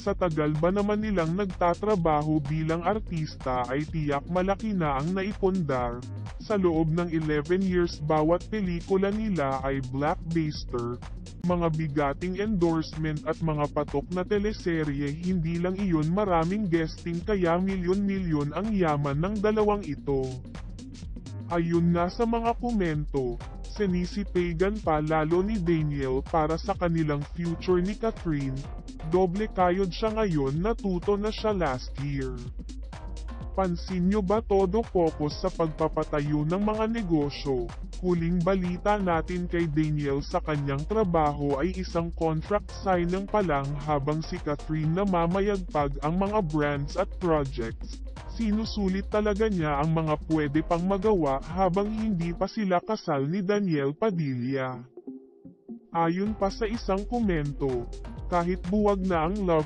sa tagal ba naman nilang nagtatrabaho bilang artista ay tiyak malaki na ang naipundar. Sa loob ng 11 years bawat pelikula nila ay blockbuster, mga bigating endorsement at mga patok na teleserye. Hindi lang iyon, maraming guesting kaya milyon-milyon ang yaman ng dalawang ito. Ayun nga sa mga komento, sinisipagan pa lalo ni Daniel para sa kanilang future ni Catherine. Doble kayod siya ngayon, natuto na siya last year. Pansin nyo ba todo focus sa pagpapatayo ng mga negosyo? Huling balita natin kay Daniel sa kanyang trabaho ay isang contract signing pa lang, habang si Catherine namamayagpag ang mga brands at projects. Sinusulit talaga niya ang mga pwede pang magawa habang hindi pa sila kasal ni Daniel Padilla. Ayon pa sa isang komento, kahit buwag na ang love